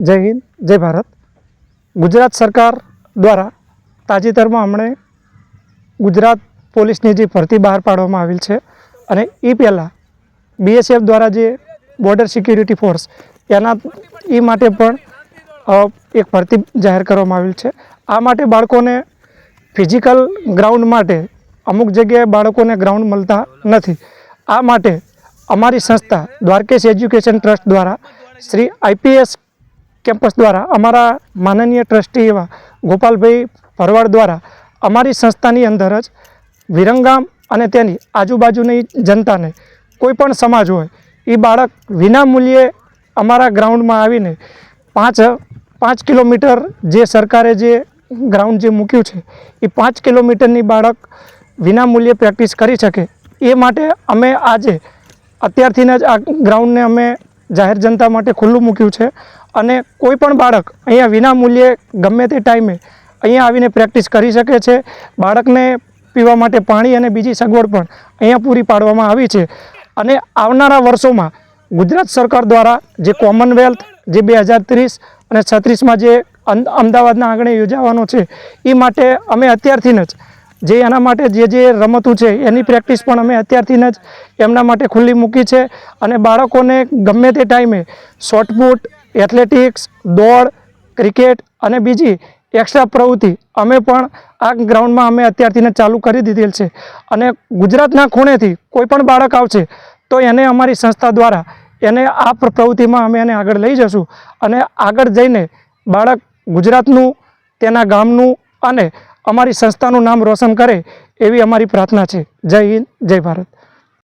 જય હિન્દ, જય ભારત. ગુજરાત સરકાર દ્વારા તાજેતરમાં હમણે ગુજરાત પોલીસની જે ભરતી બહાર પાડવામાં આવેલ છે અને એ પહેલાં BSF દ્વારા જે બોર્ડર સિક્યુરિટી ફોર્સ એ માટે પણ એક ભરતી જાહેર કરવામાં આવેલ છે. આ માટે બાળકોને ફિઝિકલ ગ્રાઉન્ડ માટે અમુક જગ્યાએ બાળકોને ગ્રાઉન્ડ મળતા નથી. આ માટે અમારી સંસ્થા દ્વારકેશ એજ્યુકેશન ટ્રસ્ટ દ્વારા શ્રી IPS કેમ્પસ દ્વારા અમારા માનનીય ટ્રસ્ટી એવા ગોપાલભાઈ ભરવાડ દ્વારા અમારી સંસ્થાની અંદર જ વિરંગામ અને તેની આજુબાજુની જનતાને કોઈ પણ સમાજ હોય એ બાળક વિના મૂલ્યે અમારા ગ્રાઉન્ડમાં આવીને 5 કિલોમીટર જે સરકારે જે ગ્રાઉન્ડ જે મૂક્યું છે એ 5 કિલોમીટરની બાળક વિના મૂલ્યે પ્રેક્ટિસ કરી શકે એ માટે અમે આજે અત્યારથી જ આ ગ્રાઉન્ડને અમે જાહેર જનતા માટે ખુલ્લું મૂક્યું છે અને કોઈ પણ બાળક અહીંયા વિના મૂલ્યે ગમે તે ટાઈમે અહીંયા આવીને પ્રેક્ટિસ કરી શકે છે. બાળકને પીવા માટે પાણી અને બીજી સગવડ પણ અહીંયા પૂરી પાડવામાં આવી છે અને આવનારા વર્ષોમાં ગુજરાત સરકાર દ્વારા જે કોમનવેલ્થ જે 2030 અને 36માં જે અમદાવાદના આંગણે યોજાવાનો છે એ માટે અમે અત્યારથી જ જે એના માટે જે રમતું છે એની પ્રેક્ટિસ પણ અમે અત્યારથી જ એમના માટે ખુલ્લી મૂકી છે અને બાળકોને ગમે તે ટાઈમે શોર્ટપુટ, એથ્લેટિક્સ, દોડ, ક્રિકેટ અને બીજી એક્સ્ટ્રા પ્રવૃત્તિ અમે પણ આ ગ્રાઉન્ડમાં અમે અત્યારથી ચાલુ કરી દીધેલ છે અને ગુજરાતના ખૂણેથી કોઈ પણ બાળક આવશે તો એને અમારી સંસ્થા દ્વારા એને આ પ્રવૃત્તિમાં અમે એને આગળ લઈ જશું અને આગળ જઈને બાળક ગુજરાતનું, તેના ગામનું અને અમારી સંસ્થાનું નામ રોશન કરે એવી અમારી પ્રાર્થના છે. જય હિન્દ, જય ભારત.